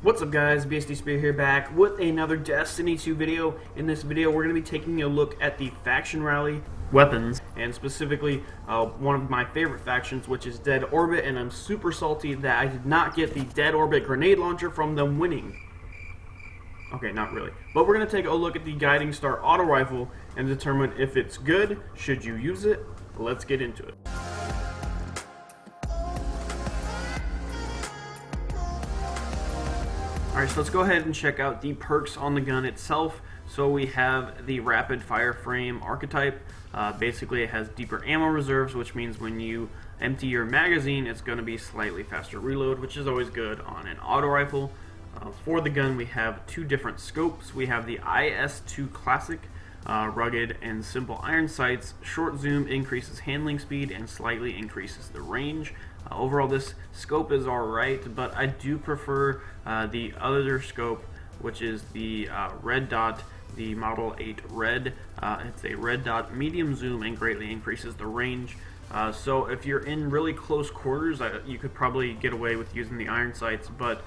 What's up guys, BSD Speer here back with another Destiny 2 video. In this video we're going to be taking a look at the faction rally weapons, and specifically one of my favorite factions, which is Dead Orbit, and I'm super salty that I did not get the Dead Orbit grenade launcher from them winning. Okay, not really. But we're going to take a look at the Guiding Star auto rifle and determine if it's good, should you use it. Let's get into it. Alright, so let's go ahead and check out the perks on the gun itself. So we have the rapid fire frame archetype. Basically it has deeper ammo reserves, which means when you empty your magazine it's going to be slightly faster reload, which is always good on an auto rifle. For the gun we have two different scopes. We have the IS-2 Classic, rugged and simple iron sights. Short zoom increases handling speed and slightly increases the range. Overall this scope is alright, but I do prefer the other scope, which is the red dot, the Model 8 Red. It's a red dot medium zoom and greatly increases the range. So if you're in really close quarters, you could probably get away with using the iron sights, but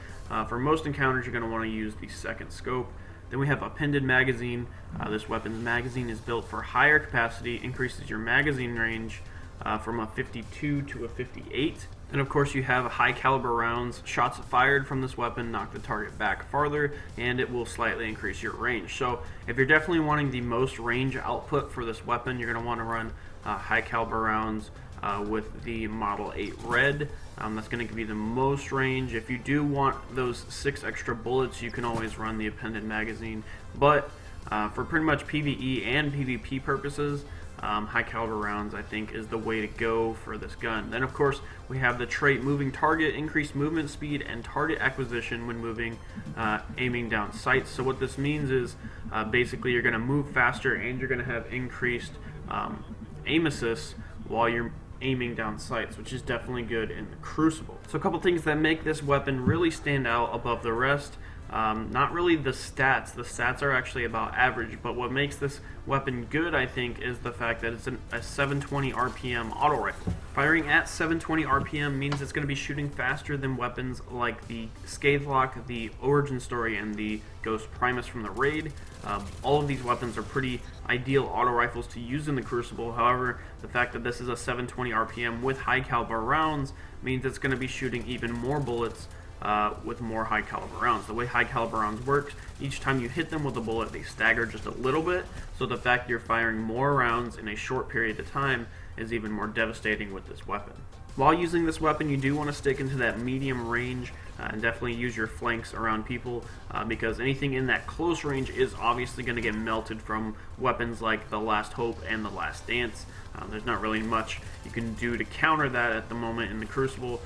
for most encounters you're going to want to use the second scope. Then we have appended magazine. This weapon's magazine is built for higher capacity, increases your magazine range from a 52 to a 58. And of course you have high caliber rounds. Shots fired from this weapon knock the target back farther, and it will slightly increase your range. So if you're definitely wanting the most range output for this weapon, you're going to want to run high caliber rounds with the Model 8 Red. That's going to give you the most range. If you do want those 6 extra bullets, you can always run the appended magazine. But for pretty much PvE and PvP purposes, high caliber rounds I think is the way to go for this gun. Then of course we have the trait moving target, increased movement speed and target acquisition when moving, aiming down sights. So what this means is basically you're going to move faster and you're going to have increased aim assist while you're aiming down sights, which is definitely good in the Crucible. So a couple things that make this weapon really stand out above the rest. Not really the stats are actually about average, but what makes this weapon good I think is the fact that it's a 720 RPM auto rifle. Firing at 720 RPM means it's going to be shooting faster than weapons like the Scathelock, the Origin Story, and the Ghost Primus from the Raid. All of these weapons are pretty ideal auto rifles to use in the Crucible. However, the fact that this is a 720 RPM with high caliber rounds means it's going to be shooting even more bullets with more high caliber rounds. The way high caliber rounds works, each time you hit them with a bullet they stagger just a little bit, so the fact you're firing more rounds in a short period of time is even more devastating with this weapon. While using this weapon you do want to stick into that medium range and definitely use your flanks around people, because anything in that close range is obviously going to get melted from weapons like the Last Hope and the Last Dance. There's not really much you can do to counter that at the moment in the Crucible,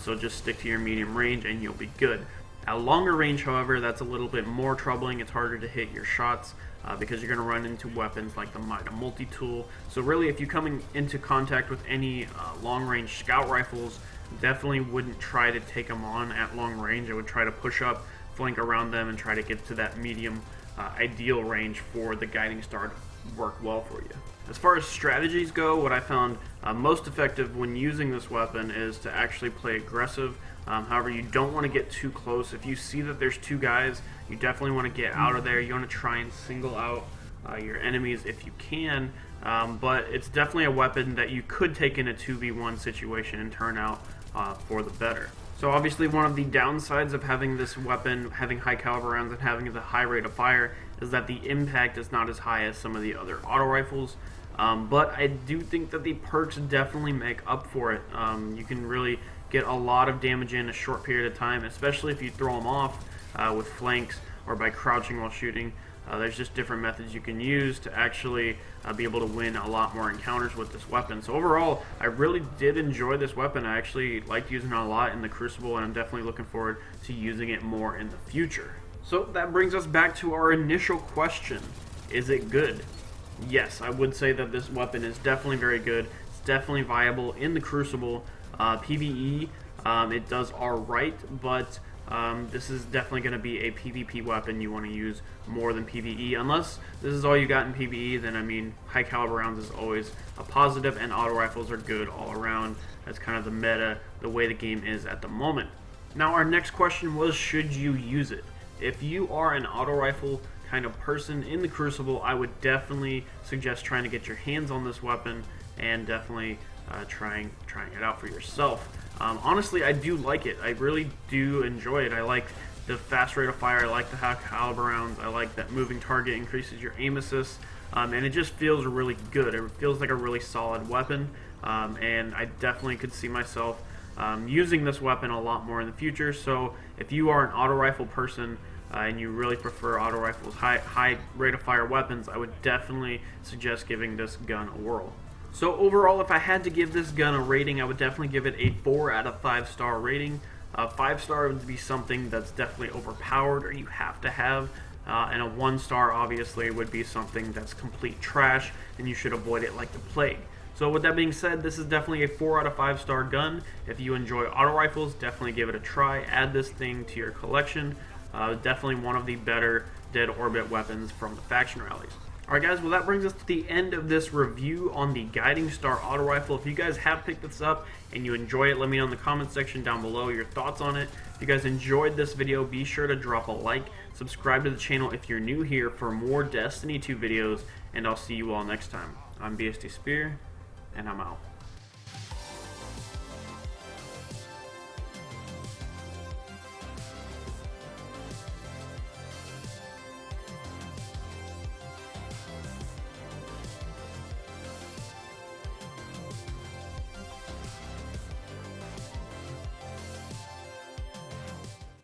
so just stick to your medium range and you'll be good. At longer range, however, that's a little bit more troubling. It's harder to hit your shots because you're going to run into weapons like the Mida Multi-Tool. So really, if you come into contact with any long-range scout rifles, definitely wouldn't try to take them on at long range. I would try to push up, flank around them, and try to get to that medium ideal range for the Guiding Star to work well for you. As far as strategies go, what I found most effective when using this weapon is to actually play aggressive. However, you don't want to get too close. If you see that there's two guys, you definitely want to get out of there. You want to try and single out your enemies if you can, but it's definitely a weapon that you could take in a 2v1 situation and turn out for the better. So obviously one of the downsides of having this weapon, having high caliber rounds and having the high rate of fire, is that the impact is not as high as some of the other auto rifles. But I do think that the perks definitely make up for it. You can really get a lot of damage in a short period of time, especially if you throw them off with flanks or by crouching while shooting. There's just different methods you can use to actually be able to win a lot more encounters with this weapon. So overall, I really did enjoy this weapon. I actually liked using it a lot in the Crucible, and I'm definitely looking forward to using it more in the future. So that brings us back to our initial question. Is it good? Yes, I would say that this weapon is definitely very good. It's definitely viable in the Crucible. PvE, it does alright, but this is definitely going to be a PvP weapon you want to use more than PvE. Unless this is all you got in PvE, then I mean, high caliber rounds is always a positive, and auto rifles are good all around. That's kind of the meta, the way the game is at the moment. Now our next question was, should you use it? If you are an auto rifle kind of person in the Crucible, I would definitely suggest trying to get your hands on this weapon and definitely trying it out for yourself. Honestly, I do like it. I really do enjoy it. I like the fast rate of fire. I like the high caliber rounds. I like that moving target increases your aim assist, and it just feels really good. It feels like a really solid weapon, and I definitely could see myself using this weapon a lot more in the future. So if you are an auto rifle person and you really prefer auto rifles, high rate of fire weapons, I would definitely suggest giving this gun a whirl. So overall, if I had to give this gun a rating, I would definitely give it a 4 out of 5 star rating. 5 star would be something that's definitely overpowered or you have to have, and a 1 star obviously would be something that's complete trash and you should avoid it like the plague. So with that being said, this is definitely a 4 out of 5 star gun. If you enjoy auto rifles, definitely give it a try. Add this thing to your collection. Definitely one of the better dead orbit weapons from the faction rallies. Alright guys, well that brings us to the end of this review on the Guiding Star auto rifle. If you guys have picked this up and you enjoy it, let me know in the comment section down below your thoughts on it. If you guys enjoyed this video, be sure to drop a like, subscribe to the channel if you're new here for more Destiny 2 videos, and I'll see you all next time. I'm BSD Speer, and I'm out.